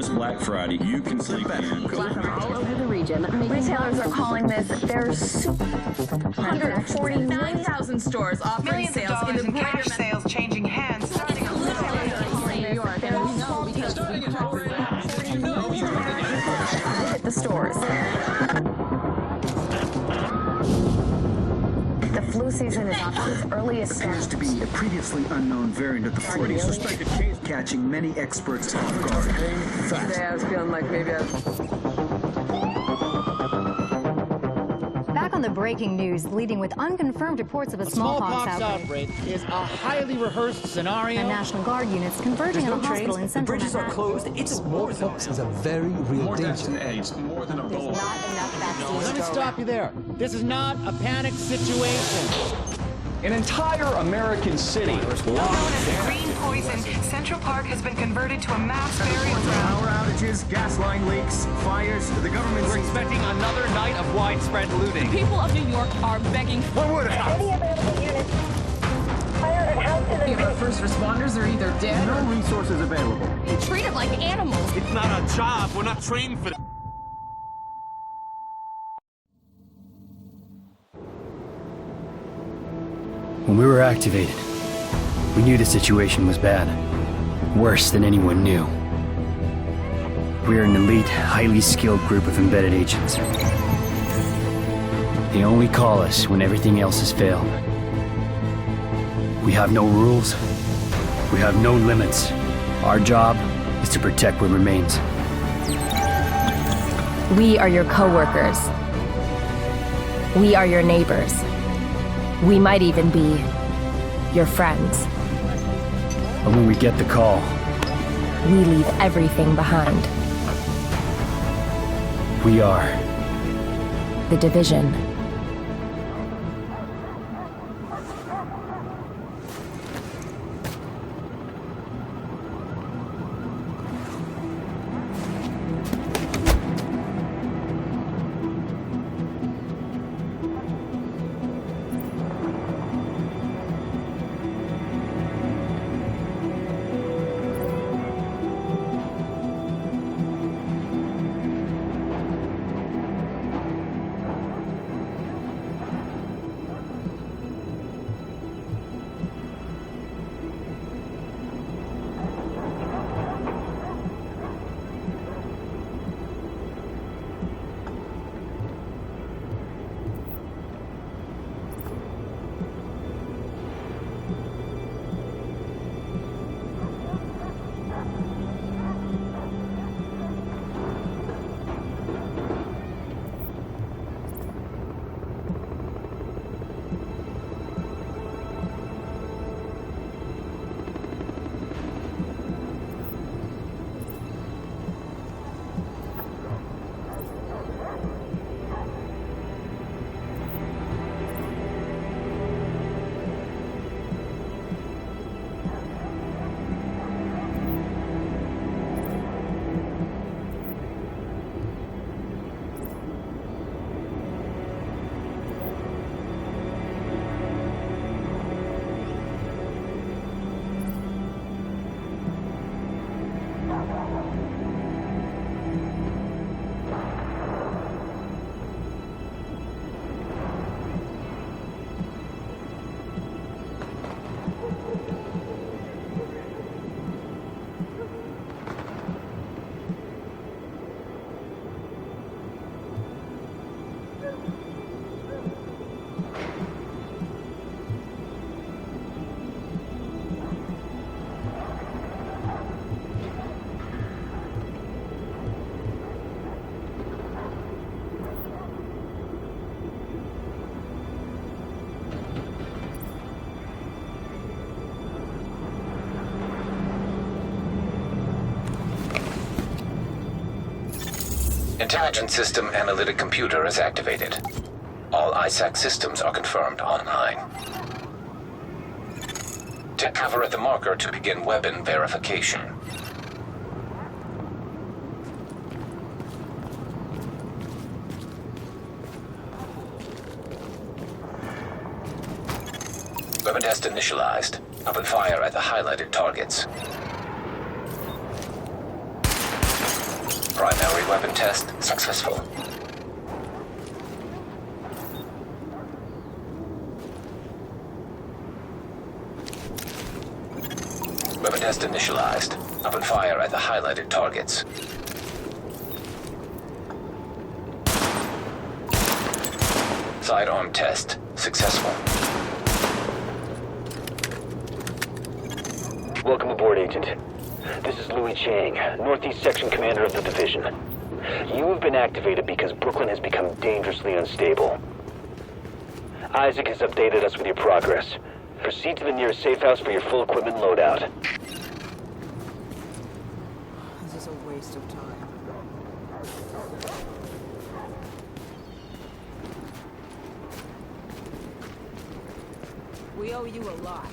This Black Friday, you can sleep in. All over the region. Retailers are calling this their 149,000 stores offering sales in the cash sales changing hands. starting in New York, and we know because Hit the stores. the flu season is off to its earliest Appears to be a previously unknown variant of the flu, Suspected case. catching many experts off guard. Today I was feeling like maybe Back on the breaking news, leading with unconfirmed reports of a smallpox outbreak. Is a highly rehearsed scenario. And National Guard units converging on a hospital in central Manhattan. closed. Smallpox is a very real danger. AIDS, more than Ebola. Not enough vaccines. Let me stop you there. This is not a panic situation. An entire American city Known as green poison, Central Park has been converted to a mass burial ground. Power outages, gas line leaks, fires. The government's expecting another night of widespread looting. people of New York are begging What would have? our first responders are either dead No resources available. or treated like animals. It's not our job. We're not trained for that. When we were activated, we knew the situation was bad. Worse than anyone knew. We are an elite, highly skilled group of embedded agents. They only call us when everything else has failed. We have no rules. We have no limits. Our job is to protect what remains. We are your co-workers. We are your neighbors. We might even be your friends. But when we get the call, We leave everything behind. we are The Division. Intelligence System Analytic Computer is activated. All ISAC systems are confirmed online. Take cover at the marker to begin weapon verification. Weapon test initialized. Open fire at the highlighted targets. Primary weapon test successful. Weapon test initialized. Open fire at the highlighted targets. Sidearm test successful. Welcome aboard, Agent. This is Louis Chang, Northeast Section Commander of the Division. You have been activated because Brooklyn has become dangerously unstable. Isaac has updated us with your progress. Proceed to the nearest safe house for your full equipment loadout. This is a waste of time. We owe you a lot.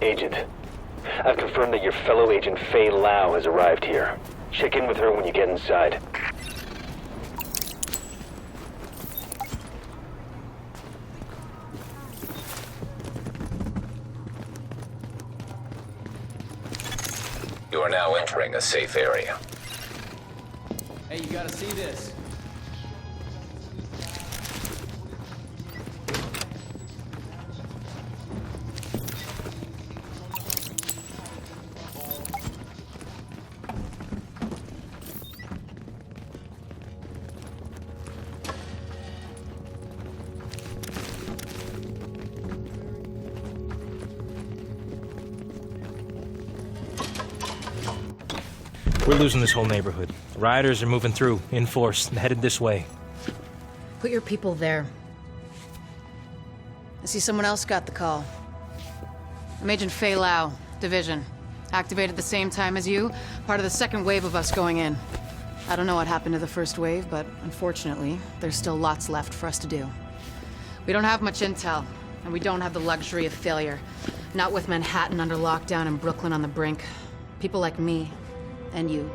Agent, I've confirmed that your fellow agent Fei Lau has arrived here. Check in with her when you get inside. You are now entering a safe area. Hey, you gotta see this. We're losing this whole neighborhood. Rioters are moving through, in force, headed this way. Put your people there. I see someone else got the call. I'm Agent Fei Lau, Division. Activated the same time as you, part of the second wave of us going in. I don't know what happened to the first wave, but unfortunately, there's still lots left for us to do. We don't have much intel, and we don't have the luxury of failure. Not with Manhattan under lockdown and Brooklyn on the brink. People like me, and you,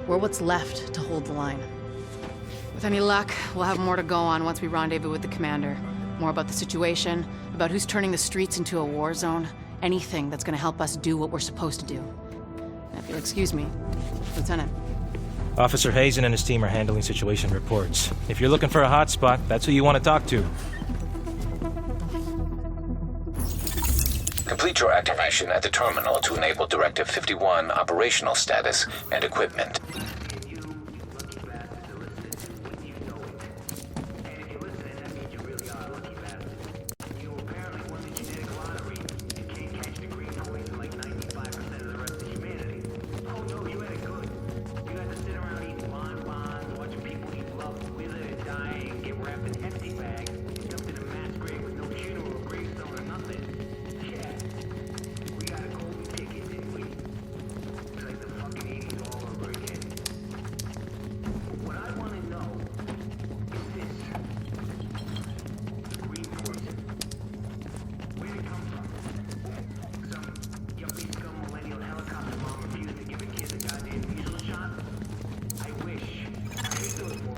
we're what's left to hold the line. With any luck, we'll have more to go on once we rendezvous with the commander. More about the situation, about who's turning the streets into a war zone, anything that's gonna help us do what we're supposed to do. And if you'll excuse me, Lieutenant. Officer Hazen and his team are handling situation reports. If you're looking for a hotspot, that's who you want to talk to. Complete your activation at the terminal to enable Directive 51 operational status and equipment.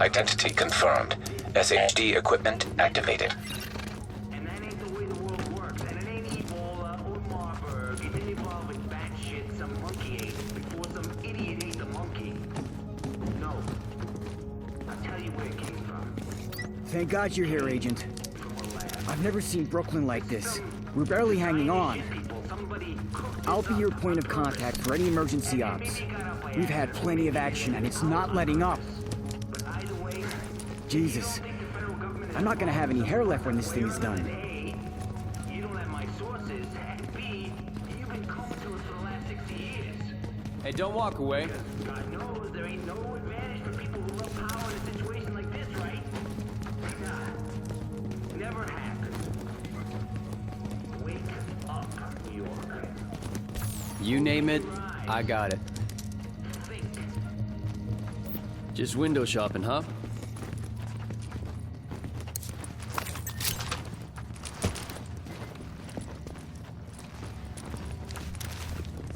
Identity confirmed. SHD equipment activated. And that ain't the way the world works. And it ain't Ebola or Marburg. It didn't evolve with batshit some monkey ate before some idiot ate the monkey. No. I'll tell you where it came from. Thank God you're here, Agent. I've never seen Brooklyn like this. We're barely hanging on. I'll be your point of contact for any emergency ops. We've had plenty of action and it's not letting up. Jesus. I'm not gonna have any hair left when this thing is done. You don't have my sources. And B, you've been coming to us for the last 60 years. Hey, don't walk away. God knows there ain't no advantage for people who love power in a situation like this, right? Nah. Never happened. Wake up, New York. You name it, I got it. Just window shopping, huh?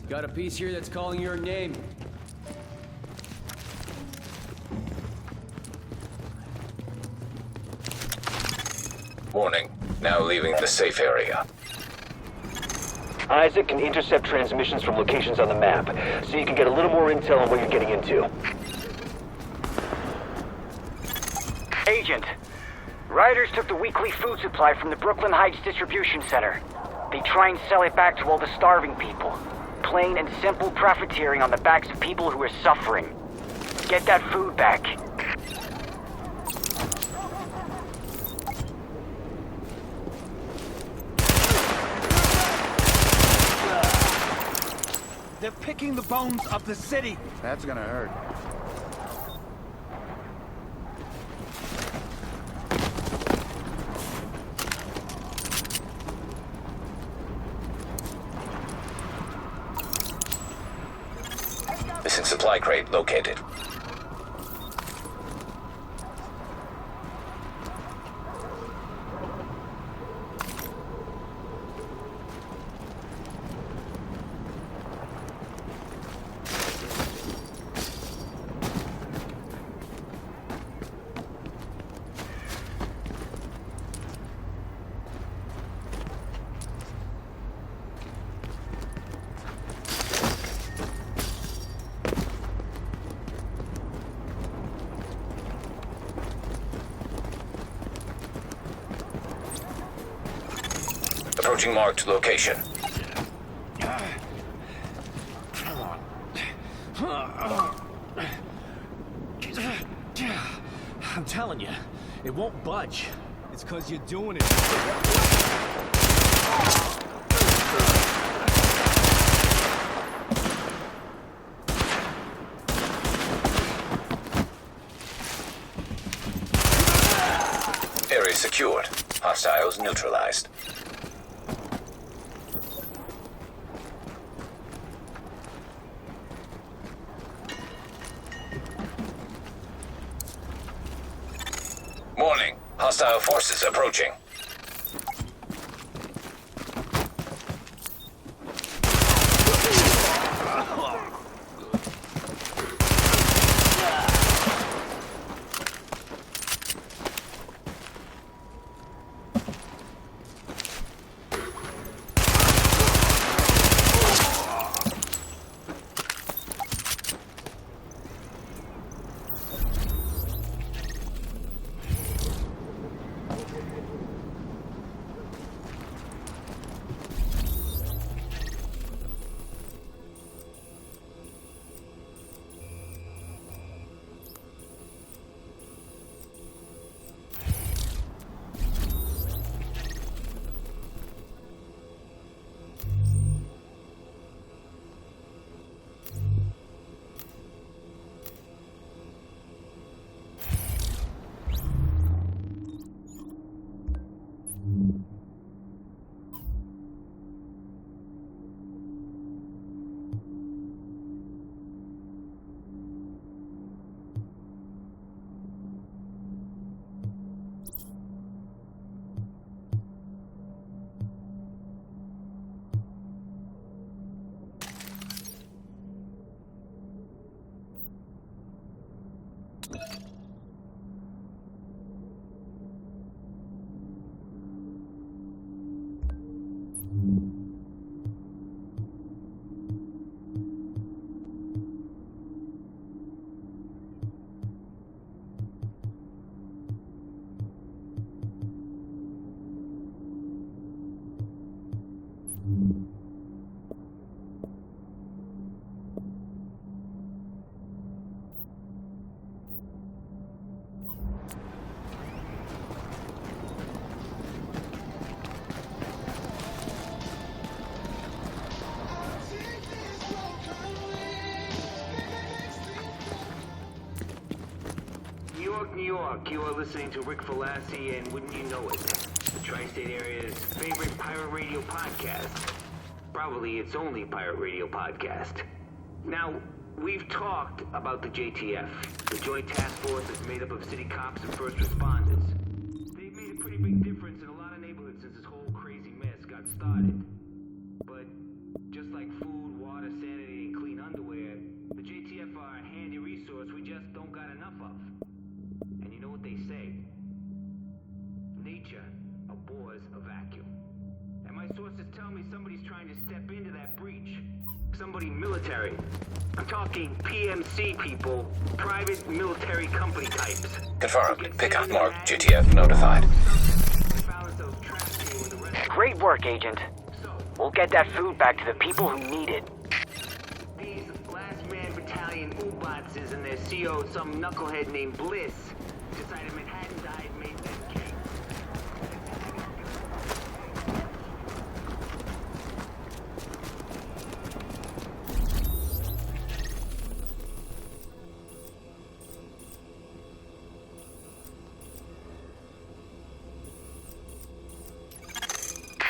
Got a piece here that's calling your name. Warning. Now leaving the safe area. Isaac can intercept transmissions from locations on the map, so you can get a little more intel on what you're getting into. Agent, rioters took the weekly food supply from the Brooklyn Heights distribution center. They try and sell it back to all the starving people. Plain and simple profiteering on the backs of people who are suffering. Get that food back. They're picking the bones of the city. That's gonna hurt. Missing supply crate located. Approaching marked location. I'm telling you, it won't budge. It's 'cause you're doing it. Area secured. Hostiles neutralized. Warning. Hostile forces approaching. New York, you are listening to Rick Falassi, and wouldn't you know it, the tri-state area's favorite pirate radio podcast. Probably its only pirate radio podcast. Now, we've talked about the JTF. The Joint Task Force is made up of city cops and first responders. They've made a pretty big difference in a lot of neighborhoods since this whole crazy mess got started. But just like food, water, sanity, and clean underwear, the JTF are a handy resource we just don't got enough of. And you know what they say? Nature abhors a vacuum. And my sources tell me somebody's trying to step into that breach. Somebody military. I'm talking PMC people, private military company types. Confirmed. Pickup marked. GTF notified. Great work, Agent. We'll get that food back to the people who need it. These last man battalion U-bots and their CO, some knucklehead named Bliss, decided Manhattan died made them king.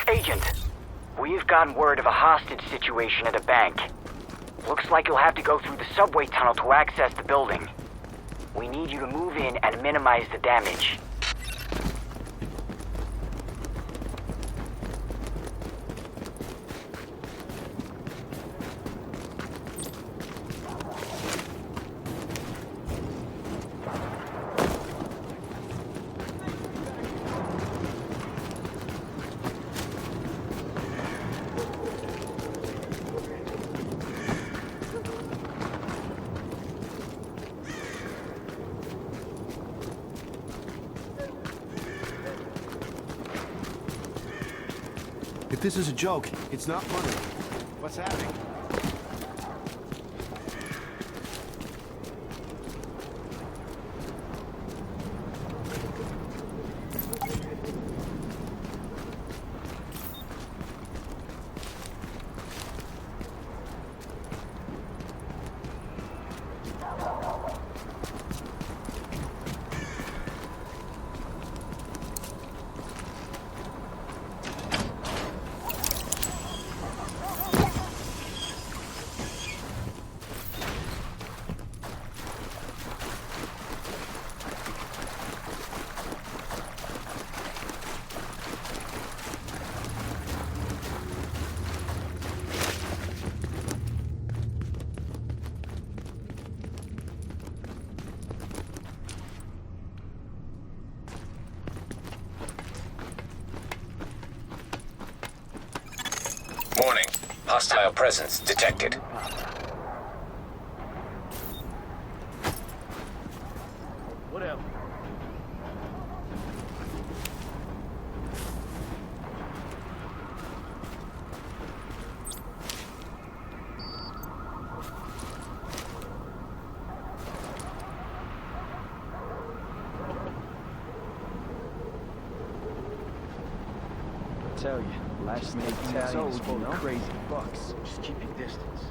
Agent, we've gotten word of a hostage situation at a bank. Looks like you'll have to go through the subway tunnel to access the building. We need you to move in and minimize the damage. If this is a joke, it's not funny. What's happening? Warning. Hostile presence detected. Whatever. I tell you, last man battalion is full of crazy bucks. Just keep your distance.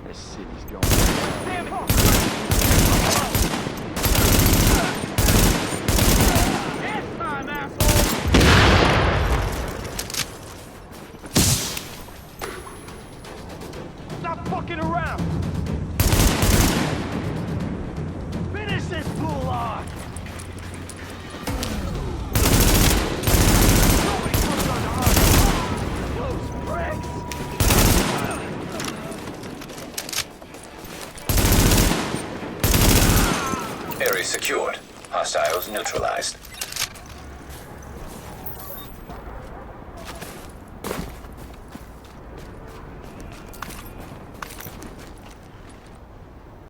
This city's going. Damn it! This time, asshole! Stop fucking around! Finish this gulag! Nobody comes under us! Those pricks! Area secured. Hostiles neutralized.